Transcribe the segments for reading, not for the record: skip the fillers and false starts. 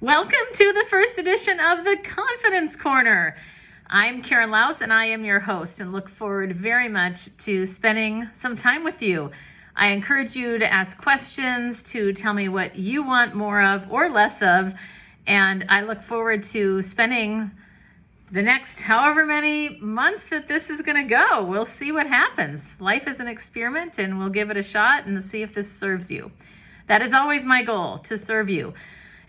Welcome to the first edition of the Confidence Corner. I'm Karen Laus and I am your host and look forward very much to spending some time with you. I encourage you to ask questions, to tell me what you want more of or less of, and I look forward to spending the next however many months that this is going to go. We'll see what happens. Life is an experiment and we'll give it a shot and see if this serves you. That is always my goal, to serve you.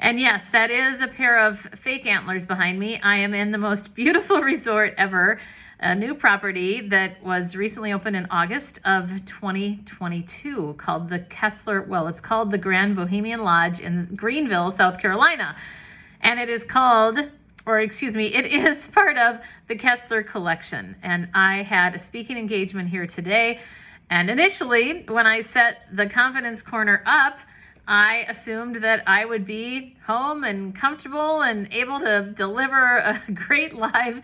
And yes, that is a pair of fake antlers behind me. I am in the most beautiful resort ever, a new property that was recently opened in August of 2022 called it's called the Grand Bohemian Lodge in Greenville, South Carolina. And it is part of the Kessler Collection. And I had a speaking engagement here today. And initially, when I set the Confidence Corner up, I assumed that I would be home and comfortable and able to deliver a great live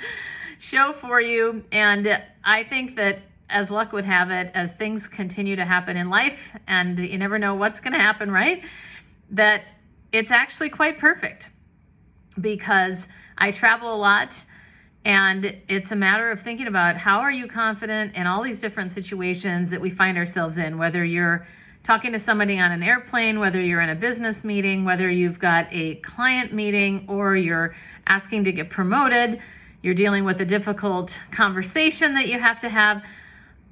show for you. And I think that as luck would have it, as things continue to happen in life, and you never know what's going to happen, right? That it's actually quite perfect because I travel a lot. And it's a matter of thinking about how are you confident in all these different situations that we find ourselves in, whether you're talking to somebody on an airplane, whether you're in a business meeting, whether you've got a client meeting, or you're asking to get promoted, you're dealing with a difficult conversation that you have to have.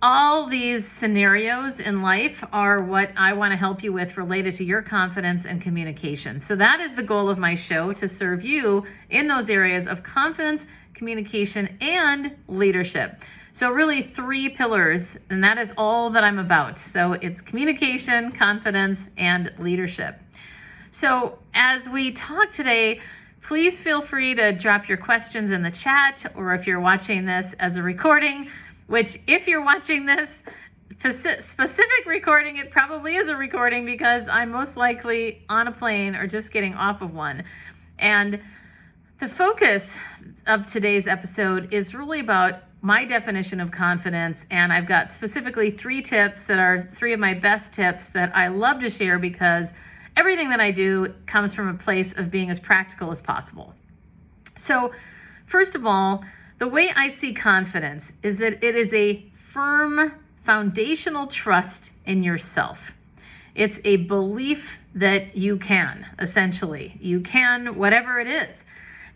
All these scenarios in life are what I want to help you with related to your confidence and communication. So that is the goal of my show, to serve you in those areas of confidence, communication, and leadership. So really 3 pillars, and that is all that I'm about. So it's communication, confidence, and leadership. So as we talk today, please feel free to drop your questions in the chat, or if you're watching this as a recording, which if you're watching this specific recording, it probably is a recording because I'm most likely on a plane or just getting off of one. And the focus of today's episode is really about my definition of confidence, and I've got specifically 3 tips that are 3 of my best tips that I love to share because everything that I do comes from a place of being as practical as possible. So first of all, the way I see confidence is that it is a firm foundational trust in yourself. It's a belief that you can, essentially. You can whatever it is.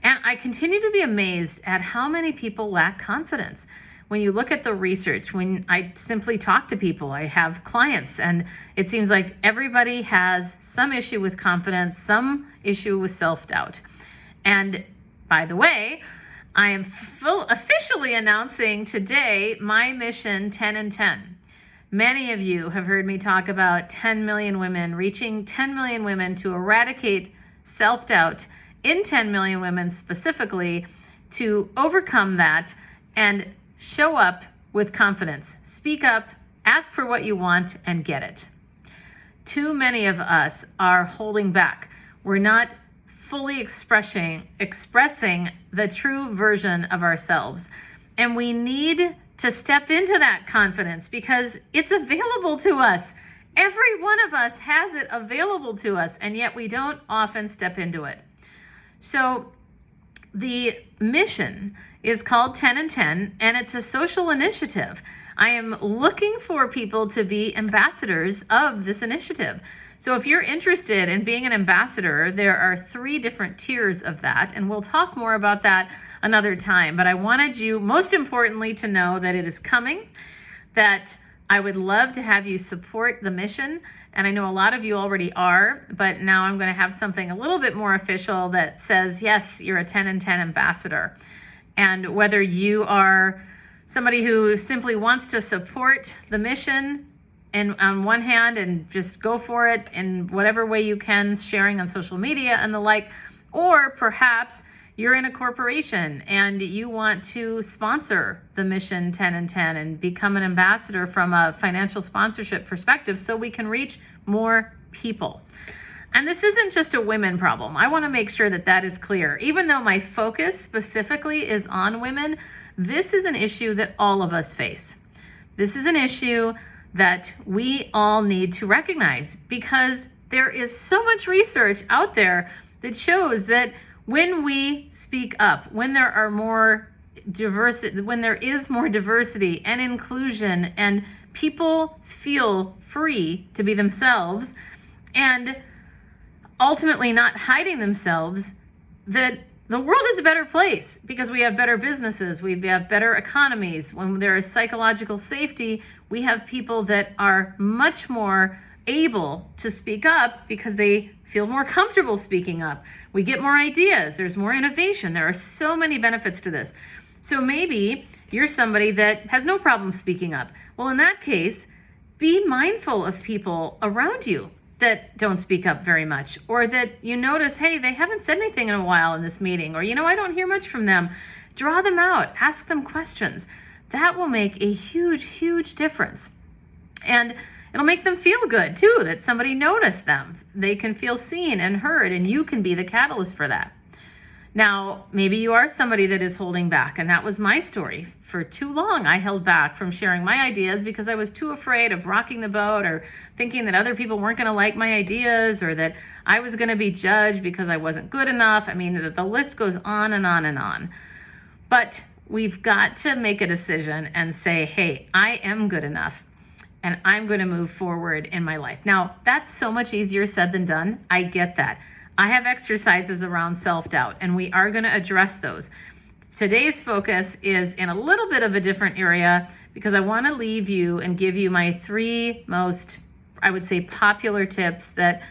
And I continue to be amazed at how many people lack confidence. When you look at the research, when I simply talk to people, I have clients, and it seems like everybody has some issue with confidence, some issue with self-doubt. And by the way, I am officially announcing today my mission 10 and 10. Many of you have heard me talk about 10 million women, reaching 10 million women to eradicate self-doubt in 10 million women specifically, to overcome that and show up with confidence. Speak up, ask for what you want, and get it. Too many of us are holding back. We're not fully expressing the true version of ourselves. And we need to step into that confidence because it's available to us. Every one of us has it available to us, and yet we don't often step into it. So the mission is called 10 and 10, and it's a social initiative. I am looking for people to be ambassadors of this initiative. So if you're interested in being an ambassador, there are 3 different tiers of that, and we'll talk more about that another time. But I wanted you, most importantly, to know that it is coming, that I would love to have you support the mission. And I know a lot of you already are, but now I'm going to have something a little bit more official that says, yes, you're a 10 and 10 ambassador. And whether you are somebody who simply wants to support the mission and on one hand and just go for it in whatever way you can, sharing on social media and the like, or perhaps you're in a corporation and you want to sponsor the mission 10 and 10 and become an ambassador from a financial sponsorship perspective so we can reach more people. And this isn't just a women problem. I want to make sure that that is clear. Even though my focus specifically is on women, this is an issue that all of us face. This is an issue that we all need to recognize because there is so much research out there that shows that when we speak up, when there are more diversity, when there is more diversity and inclusion, and people feel free to be themselves and ultimately not hiding themselves, that the world is a better place because we have better businesses, we have better economies. When there is psychological safety, we have people that are much more able to speak up because they feel more comfortable speaking up. We get more ideas, there's more innovation. There are so many benefits to this. So maybe you're somebody that has no problem speaking up. Well, in that case, be mindful of people around you that don't speak up very much, or that you notice, hey, they haven't said anything in a while in this meeting, or, I don't hear much from them. Draw them out, ask them questions. That will make a huge, huge difference. And it'll make them feel good too, that somebody noticed them. They can feel seen and heard, and you can be the catalyst for that. Now, maybe you are somebody that is holding back, and that was my story. For too long, I held back from sharing my ideas because I was too afraid of rocking the boat, or thinking that other people weren't going to like my ideas, or that I was going to be judged because I wasn't good enough. I mean, the list goes on and on and on. But we've got to make a decision and say, hey, I am good enough, and I'm going to move forward in my life. Now, that's so much easier said than done. I get that. I have exercises around self-doubt, and we are going to address those. Today's focus is in a little bit of a different area because I want to leave you and give you my 3 most, I would say, popular tips that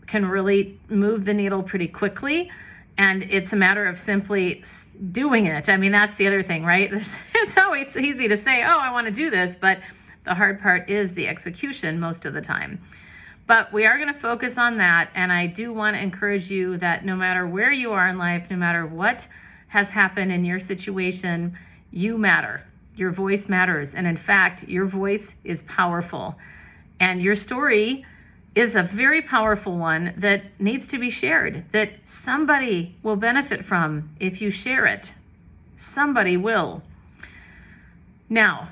can really move the needle pretty quickly. And it's a matter of simply doing it. I mean, that's the other thing, right? It's always easy to say, oh, I want to do this, but the hard part is the execution most of the time. But we are going to focus on that, and I do want to encourage you that no matter where you are in life, no matter what has happened in your situation, you matter. Your voice matters, and in fact, your voice is powerful. And your story is a very powerful one that needs to be shared, that somebody will benefit from if you share it. Somebody will. Now,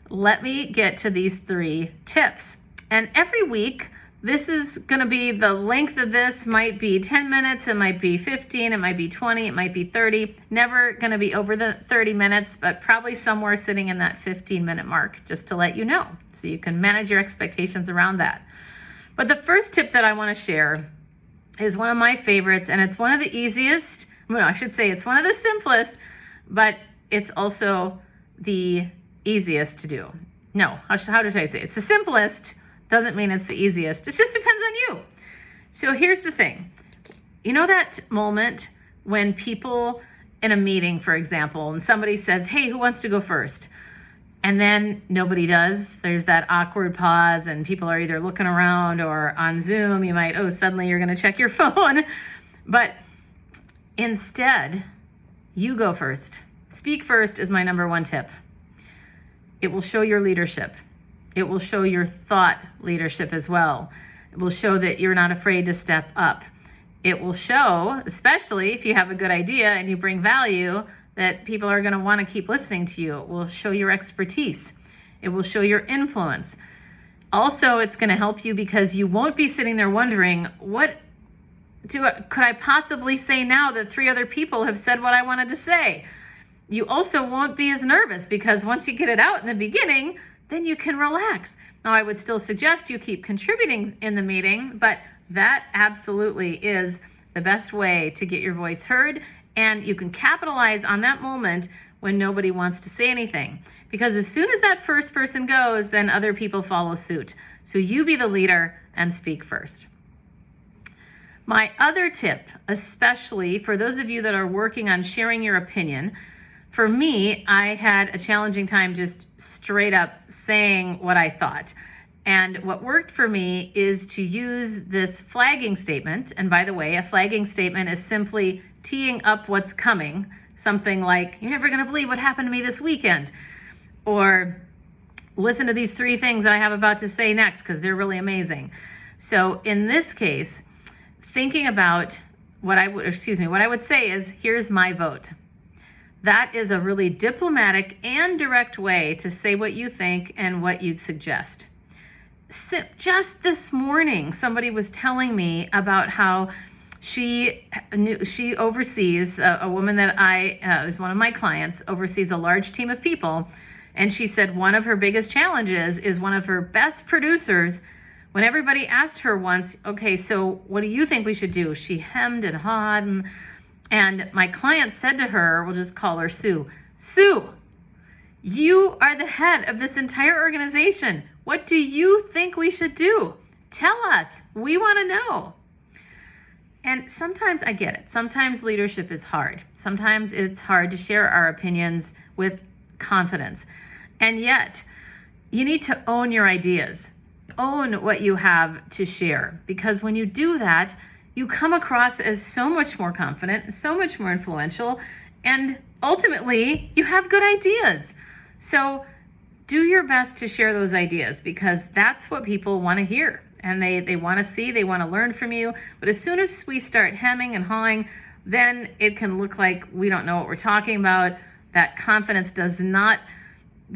let me get to these 3 tips. And every week, this is going to be, the length of this might be 10 minutes, it might be 15, it might be 20, it might be 30. Never going to be over the 30 minutes, but probably somewhere sitting in that 15-minute mark, just to let you know, so you can manage your expectations around that. But the first tip that I want to share is one of my favorites, and it's one of the easiest. Well, I should say it's one of the simplest, but it's also the easiest to do. No, how did I say it? It's the simplest. Doesn't mean it's the easiest. It just depends on you. So here's the thing. You know that moment when people in a meeting, for example, and somebody says, hey, who wants to go first? And then nobody does. There's that awkward pause, and people are either looking around, or on Zoom, you might, suddenly you're going to check your phone. But instead, you go first. Speak first is my number 1 tip. It will show your leadership. It will show your thought leadership as well. It will show that you're not afraid to step up. It will show, especially if you have a good idea and you bring value, that people are going to want to keep listening to you. It will show your expertise. It will show your influence. Also, it's going to help you because you won't be sitting there wondering, could I possibly say now that 3 other people have said what I wanted to say? You also won't be as nervous because once you get it out in the beginning, then you can relax. Now, I would still suggest you keep contributing in the meeting, but that absolutely is the best way to get your voice heard, and you can capitalize on that moment when nobody wants to say anything. Because as soon as that first person goes, then other people follow suit. So you be the leader and speak first. My other tip, especially for those of you that are working on sharing your opinion, for me, I had a challenging time just straight up saying what I thought. And what worked for me is to use this flagging statement. And by the way, a flagging statement is simply teeing up what's coming. Something like, you're never going to believe what happened to me this weekend. Or listen to these 3 things that I have about to say next because they're really amazing. So in this case, thinking about what I would say is, here's my vote. That is a really diplomatic and direct way to say what you think and what you'd suggest. Just this morning, somebody was telling me about how She oversees a woman that is one of my clients, oversees a large team of people. And she said one of her biggest challenges is one of her best producers. When everybody asked her once, okay, so what do you think we should do? She hemmed and hawed. And my client said to her, we'll just call her Sue, Sue, you are the head of this entire organization. What do you think we should do? Tell us. We want to know. And sometimes I get it. Sometimes leadership is hard. Sometimes it's hard to share our opinions with confidence. And yet, you need to own your ideas. Own what you have to share. Because when you do that, you come across as so much more confident, so much more influential, and ultimately, you have good ideas. So do your best to share those ideas, because that's what people want to hear. And they want to see, they want to learn from you. But as soon as we start hemming and hawing, then it can look like we don't know what we're talking about. That confidence does not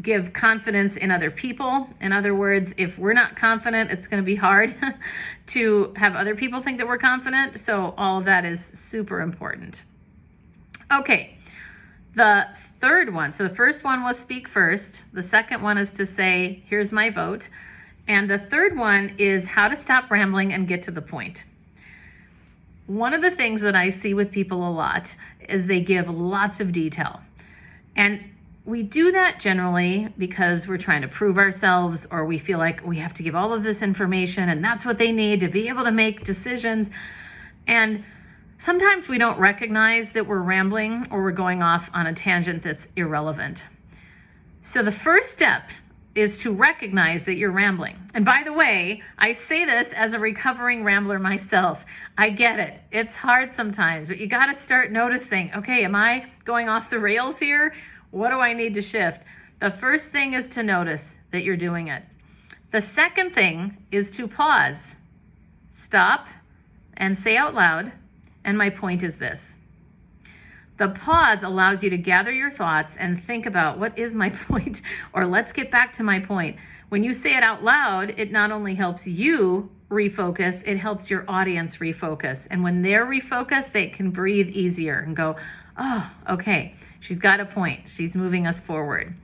give confidence in other people. In other words, if we're not confident, it's going to be hard to have other people think that we're confident. So all of that is super important. Okay, the third one. So the first one was speak first. The second one is to say, here's my vote. And the third one is how to stop rambling and get to the point. One of the things that I see with people a lot is they give lots of detail. And we do that generally because we're trying to prove ourselves, or we feel like we have to give all of this information and that's what they need to be able to make decisions. And sometimes we don't recognize that we're rambling or we're going off on a tangent that's irrelevant. So the first step is to recognize that you're rambling. And by the way, I say this as a recovering rambler myself. I get it. It's hard sometimes, but you got to start noticing, okay, am I going off the rails here? What do I need to shift? The first thing is to notice that you're doing it. The second thing is to pause, stop, and say out loud, and my point is this. The pause allows you to gather your thoughts and think about what is my point, or let's get back to my point. When you say it out loud, it not only helps you refocus, it helps your audience refocus. And when they're refocused, they can breathe easier and go, oh, okay, she's got a point. She's moving us forward.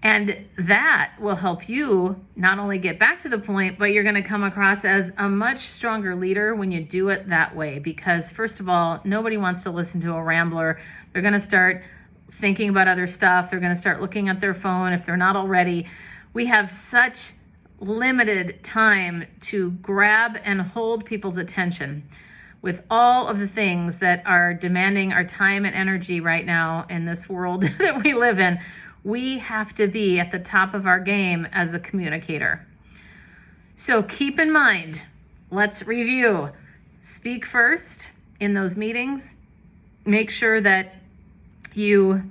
And that will help you not only get back to the point, but you're going to come across as a much stronger leader when you do it that way. Because first of all, nobody wants to listen to a rambler. They're going to start thinking about other stuff. They're going to start looking at their phone if they're not already. We have such limited time to grab and hold people's attention with all of the things that are demanding our time and energy right now in this world that we live in. We have to be at the top of our game as a communicator. So keep in mind, let's review. Speak first in those meetings. Make sure that you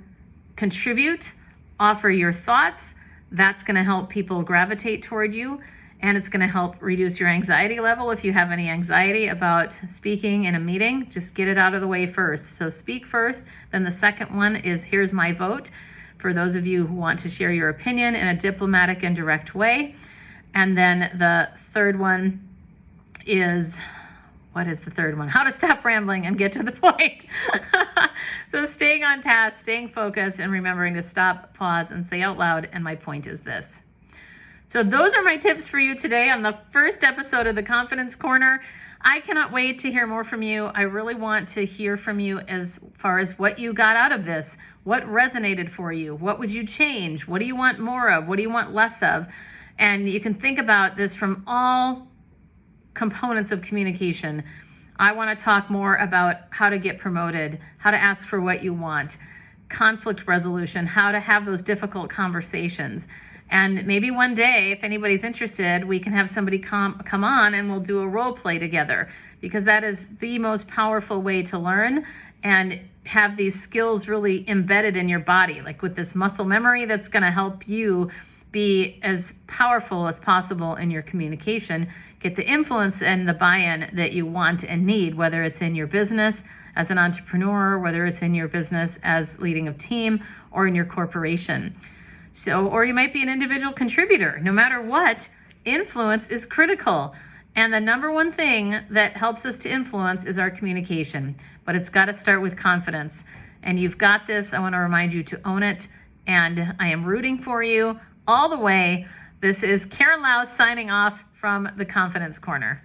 contribute, offer your thoughts. That's going to help people gravitate toward you, and it's going to help reduce your anxiety level. If you have any anxiety about speaking in a meeting, just get it out of the way first. So speak first. Then the second one is here's my vote, for those of you who want to share your opinion in a diplomatic and direct way. And then the third one is, what is the third one? How to stop rambling and get to the point. So staying on task, staying focused, and remembering to stop, pause, and say out loud, and my point is this. So those are my tips for you today on the first episode of the Confidence Corner. I cannot wait to hear more from you. I really want to hear from you as far as what you got out of this. What resonated for you? What would you change? What do you want more of? What do you want less of? And you can think about this from all components of communication. I want to talk more about how to get promoted, how to ask for what you want, conflict resolution, how to have those difficult conversations. And maybe one day, if anybody's interested, we can have somebody come on and we'll do a role play together, because that is the most powerful way to learn and have these skills really embedded in your body, like with this muscle memory that's going to help you be as powerful as possible in your communication, get the influence and the buy-in that you want and need, whether it's in your business as an entrepreneur, whether it's in your business as leading a team, or in your corporation. So, or you might be an individual contributor. No matter what, influence is critical. And the number one thing that helps us to influence is our communication, but it's got to start with confidence. And you've got this. I want to remind you to own it. And I am rooting for you all the way. This is Karen Lau signing off from the Confidence Corner.